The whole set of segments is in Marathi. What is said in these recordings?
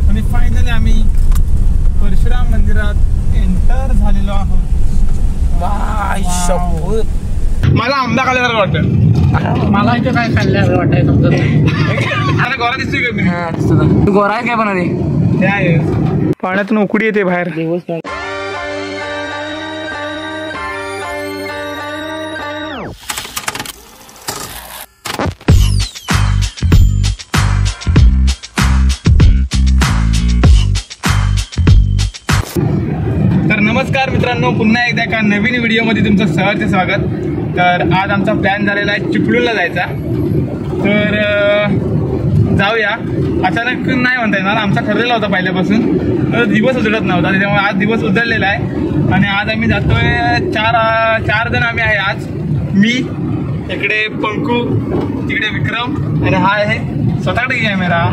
आणि फायनली आम्ही परशुराम मंदिरात एंटर झालेलो आहोत. मला आंबा खाल्ल्यासारखं वाटतं. मला इथे काय खाल्ल्यासारखं वाटतंय तुमचं. अरे गोरा दिसतोय का मी? तू गोरा आहे काय पण अरे? पाण्यातून उकडी येते बाहेर. तर नमस्कार मित्रांनो, पुन्हा एकदा एका नवीन व्हिडिओमध्ये तुमचं सहर्ष स्वागत. तर आज आमचा प्लॅन झालेला आहे चिपळूणला जायचा. तर जाऊया. अचानक नाही म्हणता येणार, आमचा ठरलेला होता पहिल्यापासून. तर दिवस उजळत नव्हता, त्याच्यामुळे आज दिवस उजळलेला आहे. आणि आज आम्ही जातोय चार जण आम्ही आहे आज. मी इकडे, पंकू तिकडे, विक्रम आणि हा आहे स्वतःकडे कॅमेरा.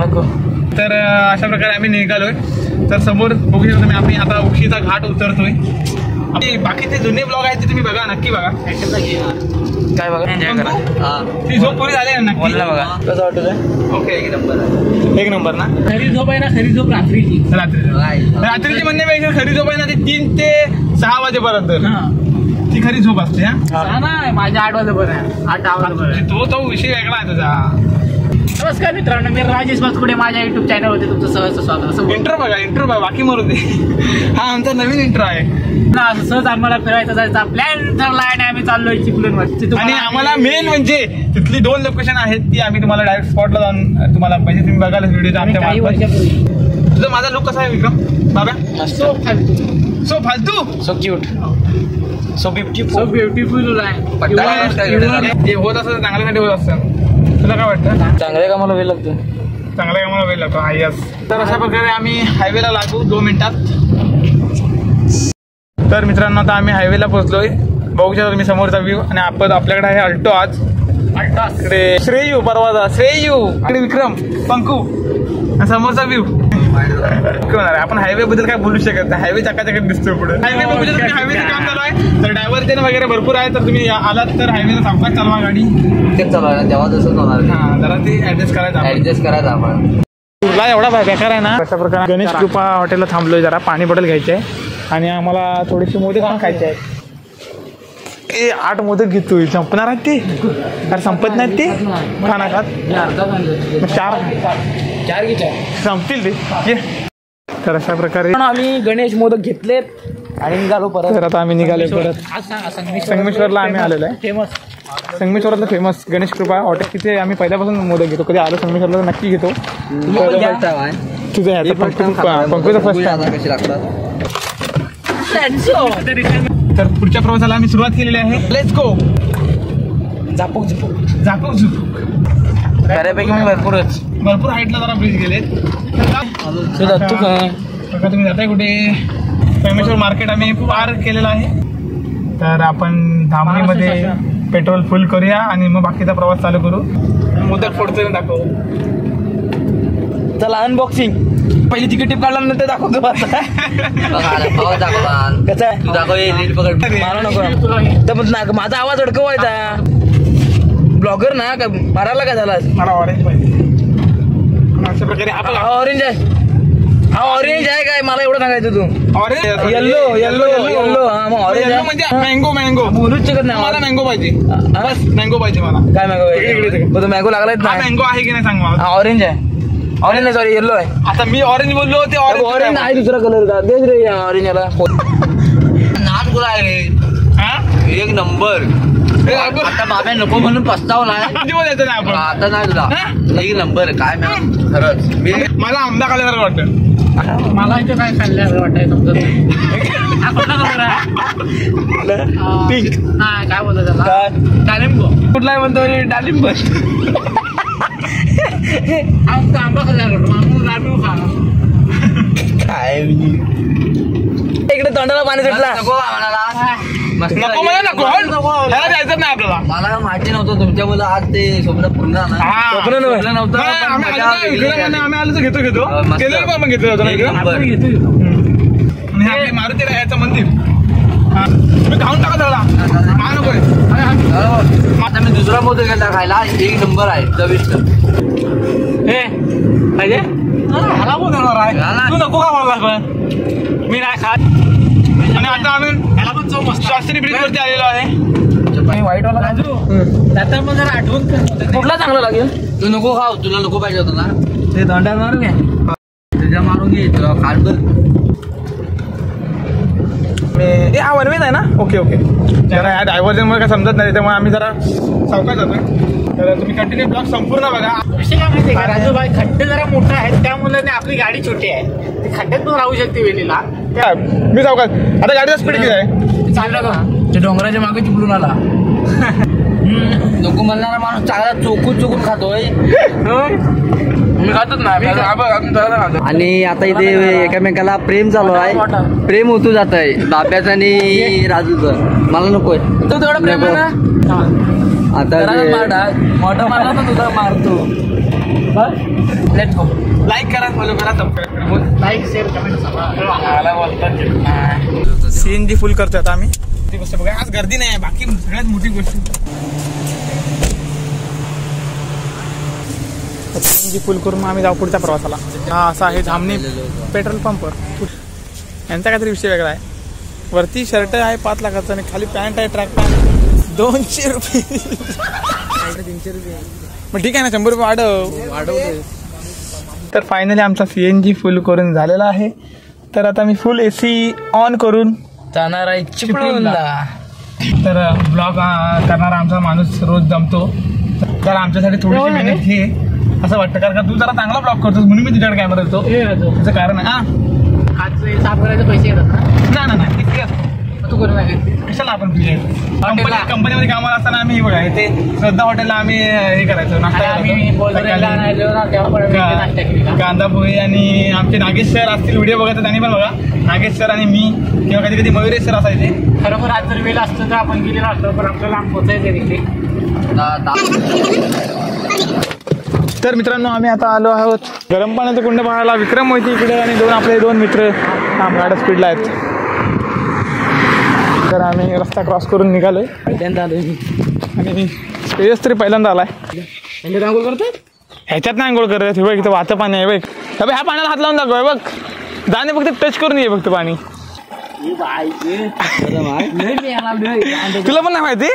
तर अशा प्रकारे आम्ही निघालोय. तर समोर बघू शकता तुम्ही, आम्ही आता उक्षीचा घाट उतरतोय. बाकीचे जुने ब्लॉग आहेत ते तुम्ही बघा, नक्की बघा. काय बघा, ती झोप पुरी झाली नक्की बघा. कसं वाटत? ओके, एक नंबर ना. खरी झोप आहे ना, खरी झोप रात्रीची. रात्रीची म्हणण्यापेक्षा खरी झोप आहे ना ती 3 ते 6 वाजेपर्यंत ती खरी झोप असते. हा, माझ्या 8 वाजेपर्यंत, 8-10 वाजेपर्यंत. तो विषय वेगळा आहे तुझा. नमस्कार मित्रांनो, मी राजेश बातकुडे. माझ्या युट्यूब चॅनलवरती तुमचं सहज स्वागत. इंट्रो बघा, बाकी मरू दे. हा आमचा नवीन इंट्रो आहे. सहज आम्हाला फिरायचा जायचा प्लॅन ठरला आणि आम्ही चाललोय चिपळूणवर. आणि आम्हाला मेन म्हणजे तिथली 2 लोकेशन आहेत ती आम्ही तुम्हाला डायरेक्ट स्पॉटला जाऊन तुम्हाला पाहिजे तुम्ही बघायला व्हिडिओ. आमच्या तुझा माझा लुक कसा आहे विक्रम बाबा? सो फालतू, सो क्यूट, सो ब्युटिफुल आहे. जे होत असतं चांगल्यासाठी होत असतं. तुला काय वाटतं? चांगल्या कामाला वेळ लागतो. चांगल्या कामाला वेळ लागतो. यस. तर अशा प्रकारे आम्ही हायवेला लागू 2 मिनिटात. तर मित्रांनो, आता आम्ही हायवेला पोहोचलोय. बघू शकता तुम्ही समोरचा व्ह्यू. आणि आपण आपल्याकडे आहे अल्टो. आज इकडे श्रेयू, परवाचा श्रेयू, इकडे विक्रम, पंकू, समोरचा व्ह्यू. आपण हायवे बद्दल काय बोलू शकत नाही. हायवे चकाचक दिसतोय पुढे. हायवे बघू शकता, हायवेचं काम चालू आहे. तर डायव्हर्जन वगैरे भरपूर आहे. तर तुम्ही आलात तर हायवेला सावकाश चालवा गाडी. तेच चालू आहे तेव्हा जसं होणार. हा, जरा ते ऍडजस्ट करायचं आपण. तुला एवढा बेकार आहे ना. अशा प्रकारे गणेश कृपा हॉटेलला थांबलोय. जरा पाणी बॉटल घ्यायची आहे आणि आम्हाला थोडीशी मोदक पण खायचे आहेत. 8 मोदक घेतोय. संपणार आहेत ते? अरे संपत नाहीत ते. खाना खात 4 संपतील ते. तर अशा प्रकारे आम्ही गणेश मोदक घेतलेत आणि निघालो परत. तर आता आम्ही निघालोय परत. संगमेश्वरला आम्ही आलेलो आहे. फेमस संगमेश्वरातलं फेमस गणेश कृपा हॉटेल. तिथे आम्ही पहिल्यापासून मोदक घेतो. कधी आलो संगमेश्वरला तर नक्की घेतो. तुझं ह्याचं पंकूचं फर्स्ट टाइम. तर पुढच्या प्रवासाला आम्ही सुरुवात केलेली आहे. Let's go. झापूक झुपूक. बऱ्यापैकी मी भरपूर हाईटला जरा ब्रिज गेलेत. तुम्ही जाताय कुठे? संगमेश्वर मार्केट आम्ही पार केलेलं आहे. तर आपण धामणीमध्ये पेट्रोल फुल करूया आणि मग बाकीचा प्रवास चालू करू. मोदक फोडतो दाखवू. चला अनबॉक्सिंग. पहिली तिकीट टिप काढला नंतर दाखवतो. माझा आवाज अडकवायचा. ब्लॉगर ना का मारायला काय झाला? मला ऑरेंज पाहिजे. अशा प्रकारे आपण ऑरेंज आहे. हा ऑरेंज आहे काय? मला एवढं सांगायचं तू. Orange yellow. हा मग ऑरेंज म्हणजे मँगो बोलूच शकत नाही. मला मँगो पाहिजे. मँगो पाहिजे मला. काय मँगो पाहिजे? मँगो लागलाय ना. मँगो आहे की नाही सांग मला. ऑरेंज आहे. ऑरेंज नाही, सॉरी येल्लो आहे. आता मी ऑरेंज बोललो ते ऑरेंज आहे. दुसरा कलर का देश रे ऑरेंज याला. नाद गुला आहे. एक नंबर. आता बाब्या नको म्हणून पस्तावला आहे. आता नाही तुला. एक नंबर. काय मॅम खरंच मला आंबा खाल्ल्यासारखं वाटतं. मला इथे काय खाल्ल्यासारखं वाटतंय तुमचं. काय बोलतो त्याला? डालिंब. कुठला म्हणतो डालिंब. आंबा खाल्ल्यासारखं काय इकडे तोंडाला पाणी सुटला. जायचं नाही आपल्याला. मला माहिती नव्हतं तुमच्या मुलं आज ते स्वप्न पूर्ण नव्हतं. आम्ही आलो तर घेतो केलेलं पण घेतलं होतं. मारुती राहायचं मंदिर तुम्ही खाऊन टाका सगळा. आता मी दुसरा मोदक घेतला खायला. एक नंबर आहे. चविष्ट. हे पाहिजे ह्याला कोण देणार आहे? तू नको का मला पण मी नाही खात. आणि आता आम्ही ह्याला पण चव मस्त शास्त्री ब्रिज वरती आलेलो आहे. वाईट वाला आता मग जरा आठवण कर कुठला चांगला लागेल. तू नको खाऊ तुला नको पाहिजे होतं ना ते दोंड्यात मारून घे तुझ्या मारून घे तुला खाल हा वनवेज आहे ना. ओके ओके जरा ह्या डायव्हर्जनमुळे काय समजत नाही त्यामुळे आम्ही जरा सावकाश जातोय. तर तुम्ही कंटिन्यू ब्लॉग संपूर्ण बघा. विषय काय माहिती का राजूभाई खड्डे जरा मोठा आहे त्यामुळे आपली गाडी छोटी आहे ती खड्ड्यात पण राहू शकते वेलीला. मी सावकाश. आता गाडीचा स्पीड किती आहे? चाललं का ते डोंगराच्या मागे चिपळून आला. नको म्हणणारा माणूस चांगला चोकून खातोय. मी खातच नाही. आणि आता इथे एकामेकाला प्रेम चालू आहे. प्रेम होतो जात आहे बाब्याचं आणि राजूचं. मला नकोय तू तेवढा प्रेम आहे ना आता मोठा मारला तर तुझा मारतो. Let's go. लाईक करा फॉलो करा सबस्क्राईब करा. लाईक शेअर कमेंट सीएनजी फुल करतोय आता आम्ही. ती गोष्ट बघा आज गर्दी नाही आहे. बाकी सगळ्यात मोठी गोष्ट सीएनजी फुल करून आम्ही जाऊ पुढच्या प्रवासाला. हा असा आहे धामणी पेट्रोल पंप. यांचा काहीतरी विषय वेगळा आहे. वरती शर्ट आहे 5 लाखाचं आणि खाली पॅन्ट आहे ट्रॅक पॅन्ट 200 रुपये. 300 रुपये मग ठीक आहे ना 100 रुपये वाढवले. तर फायनली आमचा सीएनजी फुल करून झालेला आहे. तर आता मी फुल एसी ऑन करून जाणार आहे चिपळूणला. तर ब्लॉग करणारा आमचा माणूस रोज जमतो. तर आमच्यासाठी थोडीशी मेहनत घे असं वाटतं. कारण का तू जरा चांगला ब्लॉग करतोस म्हणून मी तुझ्याकडे कॅमेरा देतो. त्याचं कारण आहे हातचे साफ करायचे पैसे येतात ना. नाही तू करू नका कशाला आपण कंपनीमध्ये कामाला असताना आम्ही बघा ते श्रद्धा हॉटेलला आम्ही हे करायचो नाश्ता कांदा पोहे. आणि आमचे नागेश सर असतील व्हिडिओ बघा तर त्यांनी पण बघा. नागेश सर आणि मी किंवा कधी कधी मयुरेश सर असायचे. खरोखर आज जर वेळ असतं तर आपण गेलेलो असतो पण आपल्याला पोचायचं तिथे. तर मित्रांनो आम्ही आता आलो आहोत गरम पाण्याचं कुंड पाहायला. विक्रम मोहिते इकडे आणि आपले दोन मित्र गाड्या स्पीडला आहेत. तर आम्ही रस्ता क्रॉस करून निघालोय आणि तेजस तरी पहिल्यांदा आलाय. आंघोळ करतात ह्याच्यात नाही आंघोळ करत. हे बघ इथं वाहतं पाणी आहे. बघ ह्या पाण्याला हात लावून दाखव. बघ जाणे फक्त टच करून ये फक्त पाणी. तुला पण नाही माहिती?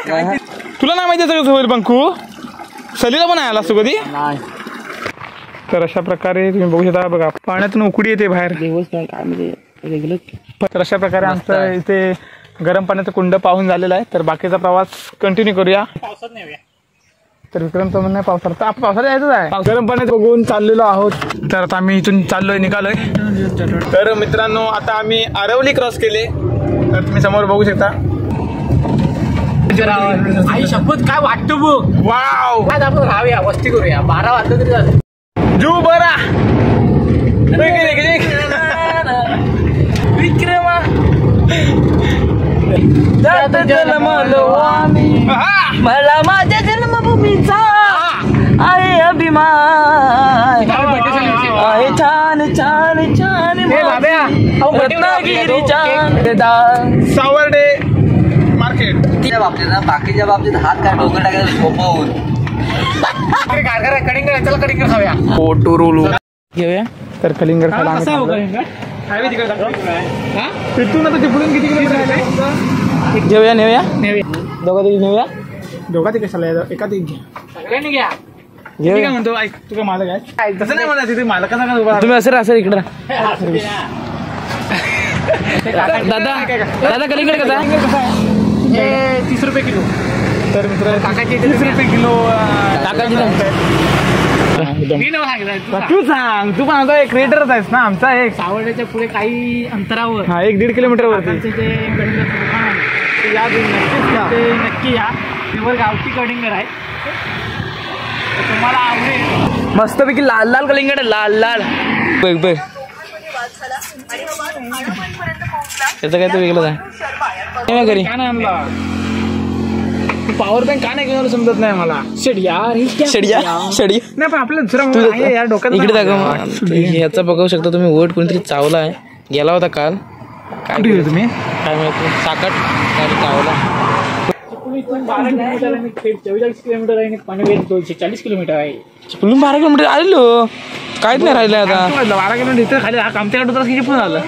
तुला नाही माहिती कसं होईल पंकू? सलीला पण आहे आलास तू कधी? तर अशा प्रकारे तुम्ही बघू शकता. बघा पाण्यातून उकडी येते बाहेर. तर अशा प्रकारे आमचं इथे गरम पाण्याचं कुंड पाहून झालेला आहे. तर बाकीचा प्रवास कंटिन्यू करूया. पावसात नाही तर विक्रमचं म्हणणं आहे पावसाळ्यात. तर आपण पावसाळ्यात यायचंच आहे. गरम पाण्यात बघून चाललेलो आहोत. तर आता आम्ही इथून निघालोय. तर मित्रांनो आता आम्ही आरवली क्रॉस केले. तर तुम्ही समोर बघू शकता. आई शपथ काय वाटतं बघ. वाव आज आपण राहूया वस्ती करूया. 12 वाजता तरी झालं. जू बरा विक्रमा मला माझ्या जन्मभूमीचा आहे अभिमान. आहे छान छान छान रत्नागिरीच्या सावर्डे मार्केट. त्या बाबतीत ना बाकीच्या बाबतीत हात काय डोकं टाकायला सोपं होऊन कडिंग खाऊया. फोटो रोल घेऊया. तर कलिंगड खायला तिथून आता चिपळूण किती किलोमीटर घेऊया नेऊया दोघा ते कशाला एका ते सगळ्यांनी घ्या. काय म्हणतो ऐक तू काय मालक आहे तसं नाही म्हणा. तिथे मालका सांगा तुम्ही असं इकडे दादा कलिंगड कसा हे 30 रुपये किलो. तर मित्र काकाची 30 रुपये किलो. तू सांग. तू पण आता क्रिएटरच आहेस ना आमचा. एक सावर्ड्याच्या पुढे काही अंतरावर हा 1-1.5 किलोमीटर वरती नक्की या. प्युअर गावठी कडिंगर आहे. तुम्हाला आवडेल. मस्तपैकी लाल लाल कलिंगड लाल बघ त्याचं काय तर वेगळंच आहे. घरी का नाही आणला? पॉवर बँक का नाही घेऊन समजत नाही मला. शेडिया नाही पण आपल्या दुसरा या डोक्यात इकडे दाखव. याचा बघू शकता तुम्ही. वोट कोणतरी चावला आहे. गेला होता काल. काय तुम्ही काय माहिती. साकट चावला. इथून 12 किलोमीटर आणि 44 किलोमीटर आहे. पनवेल 240 किलोमीटर आहे. चिपळूण 12 किलोमीटर आलेलो, काहीच नाही राहिलं आता. 12 किलोमीटर इथं खाली हा कामत्याकडे उतरा किती पण आलं.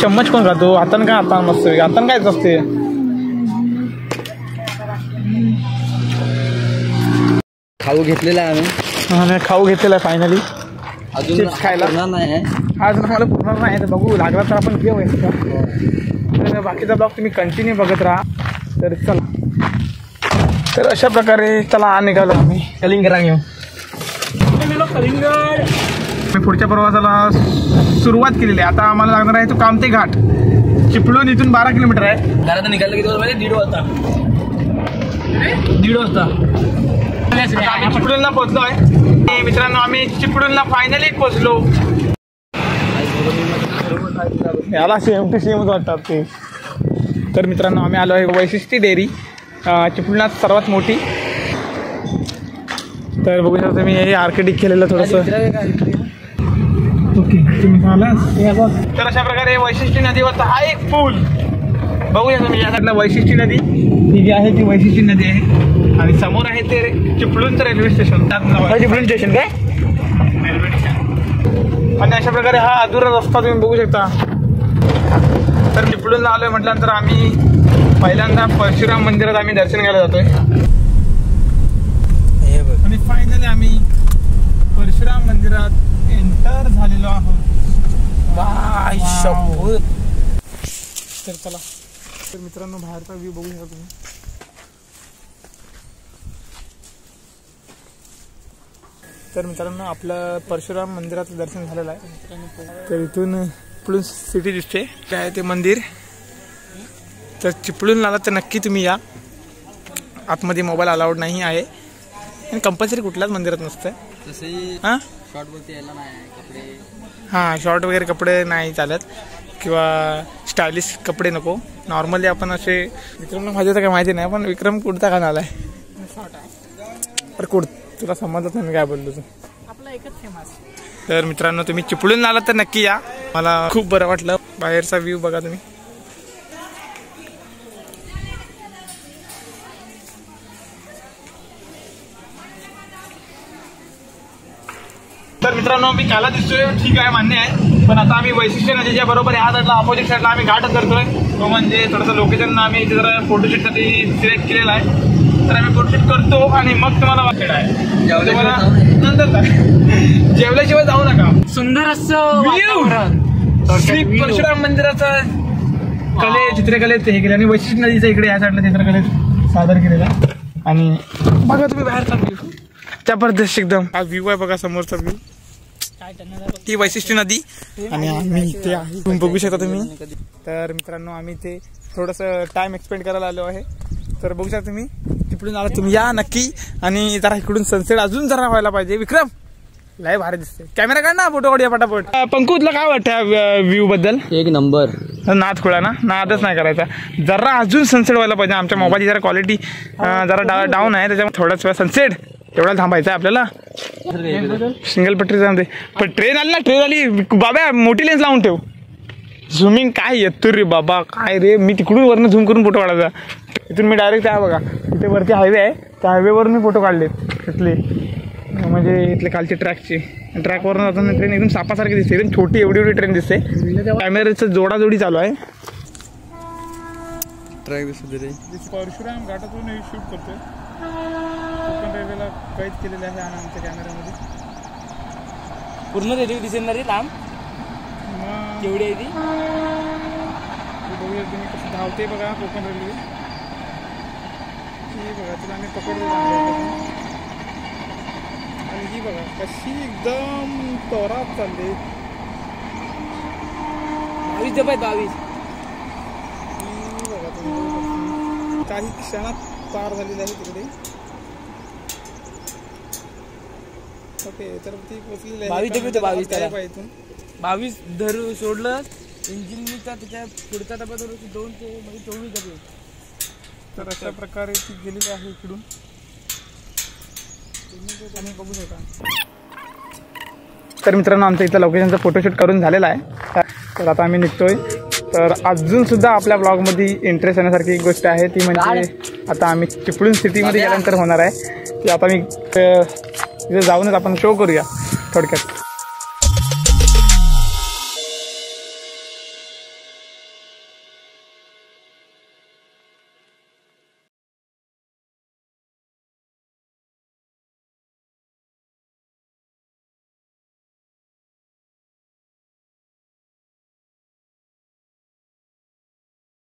चम्मच पण खातो हातानं, काय हातानं मस्त हातानं कायच असते. खाऊ घेतलेला आहे आम्ही, खाऊ घेतलेला आहे फायनली. अजून चिप्स खायला नाही आहे, अजून मला पूर्ण नाही तर बघू लागला तर आपण घेऊ. तर बाकीचा ब्लॉग तुम्ही कंटिन्यू बघत राहा. तर चला, तर अशा प्रकारे चला निघालो आम्ही कलिंगड घेऊ. कलिंगड मी पुढच्या प्रवासाला सुरुवात केलेली आहे. आता आम्हाला लागणार आहे तो कामते घाट. चिपळूण इथून 12 किलोमीटर आहे. घरात निघालं किती वाजता? 1:30 वाजता. 1:30 वाजता आम्ही चिपळूणला पोहोचलो आहे. मित्रांनो, आम्ही चिपळूणला फायनली पोहोचलो. याला सेम टू सेमच वाटतात ते. तर मित्रांनो, आम्ही आलो आहे वैशिष्ट्य डेअरी, चिपळूणात सर्वात मोठी. तर बघू शकता मी हे आर्किटेक्ट केलेलं थोडंसं. ओके, तुम्ही तर अशा प्रकारे वैशिष्ट्य नदीवर हा एक पूल बघू शकता मी. या साईडला वैशिष्ट्य नदी ही जी आहे ती वैशिष्ट्य नदी आहे आणि समोर आहे ते चिपळूणचं रेल्वे स्टेशन. चिपळूण स्टेशन काय रेल्वे स्टेशन. आणि अशा प्रकारे हा अधुरा रस्ता तुम्ही बघू शकता. तर चिपळूणला आलोय म्हटल्यानंतर आम्ही पहिल्यांदा परशुराम मंदिरात आम्ही दर्शन घ्यायला जातोय. आणि फायनली आम्ही परशुराम मंदिरात एंटर झालेलो आहोत. तर चला, तर मित्रांनो बाहेरचा व्ह्यू बघू शकता तुम्ही. तर मित्रांनो, आपलं परशुराम मंदिराचं दर्शन झालेलं आहे. तर इथून चिपळूण सिटी दिसते, काय आहे ते मंदिर. तर चिपळूण आला तर नक्की तुम्ही या. आतमध्ये मोबाईल अलाउड नाही आहे आणि कंपल्सरी कुठल्याच मंदिरात नसतं. हां, शॉर्टवरती यायला नाही कपडे. हां, शॉर्ट वगैरे कपडे नाही चालत किंवा स्टायलिश कपडे नको. नॉर्मली आपण असे, विक्रमला माझ्या तर काय माहिती नाही, पण विक्रम कुर्ता का आलाय शॉर्ट आहे. अरे तुला समजत नाही मी काय बोललो तू. आपला एकच फेमस. तर मित्रांनो, तुम्ही चिपळूण आलात तर नक्की या. मला खूप बरं वाटलं. बाहेरचा व्ह्यू बघा तुम्ही. तर मित्रांनो, मी काला दिसतोय ठीक आहे, मान्य आहे. पण आता आम्ही वैशिष्ट्य नदीच्या बरोबर ह्या साईडला अपोजिट साईडला आम्ही घाट करतोय. तो म्हणजे थोडंसं लोकेशन आम्ही इथे जरा फोटोशूटसाठी सिलेक्ट केलेला आहे. तर आम्ही फोटोशूट करतो आणि मग तुम्हाला वाटलेला आहे. नंतर जेवल्याशिवाय जाऊ नका. सुंदर असं श्री परशुराम मंदिराचा चित्रकलेत हे केले आणि वैशिष्ट्य नदीचा इकडे या साईडला चित्रकलेत सादर केलेला. आणि बघा तुम्ही बाहेरचा व्ह्यू जबरदस्त एकदम. हा व्ह्यू आहे बघा, समोरचा व्ह्यू. ती वैशिष्ट्य नदी आणि आम्ही इथे आहे, तुम्ही बघू शकता तुम्ही. तर मित्रांनो, आम्ही इथे थोडंसं टाइम एक्सपेंड करायला आलो आहे. तर बघू शकता तुम्ही, तिकडून आला तुम्ही या नक्की. आणि जरा इकडून सनसेट अजून जरा व्हायला पाहिजे. विक्रम लय भारी दिसते. कॅमेरा काढ ना, फोटो काढूया पटापट. पंकू, तुला काय वाटतं व्ह्यू बद्दल? एक नंबर. नाद खुळा ना, नादच नाही करायचा. जरा अजून सनसेट व्हायला पाहिजे. आमच्या मोबाईलची जरा क्वालिटी जरा डाऊन आहे, त्याच्यामुळे थोडाच वेळा सनसेट तेवढा थांबायचं आहे आपल्याला. सिंगल पट्टी जाऊन पण ट्रेन आली ना, ट्रेन आली बाबा, मोठी लेन्स लावून ठेव. झुमिंग काय येतो रे बाबा, काय रे. मी तिकडून वरनं झूम करून फोटो काढायचा. इथून मी डायरेक्ट आहे बघा, इथे वरती हायवे आहे, त्या हायवेवरून मी फोटो काढले इथले, म्हणजे इथले कालचे ट्रॅकचे. ट्रॅकवरून जाताना ट्रेन एकदम सापासारखी दिसते, एकदम छोटी एवढी ट्रेन दिसते. कॅमेऱ्याचं जोडाजोडी चालू आहे. ट्रॅक दिसते रे. परशुराम घाटातून शूट करतोय. कोकण रेल्वेला कैद केलेले आहे आणि आमच्या कॅमेऱ्यामध्ये पूर्ण रेल्वे दिसेल ना रे लांब. केवढी आहे ती बघूया तुम्ही कसं धावते बघा कोकण रेल्वे. ही बघा, तुला आम्ही पकडतो आणि ही बघा कशी एकदम तोरात चालली. 22 डबे 22. ही बघा तुम्ही, काही क्षणात पार झालेली आहे तिकडे. ओके, तर ती पोचलेली आहे. 22 डबे 22 त्याला इथून 22 धरू सोडलं इंजिन त्याच्या पुढच्या डब्यात 2 ते 24 डबे. तर अशा प्रकारे ती गेलेली आहे इकडून. बघू शकता. तर मित्रांनो, आमच्या इथं लोकेशनचा फोटोशूट करून झालेला आहे. तर आता आम्ही निघतोय. तर अजूनसुद्धा आपल्या ब्लॉगमध्ये इंटरेस्ट येण्यासारखी एक गोष्ट आहे ती म्हणजे आता आम्ही चिपळूण सिटीमध्ये गेल्यानंतर होणार आहे. ती आता मी तिथे जाऊनच आपण शो करूया थोडक्यात.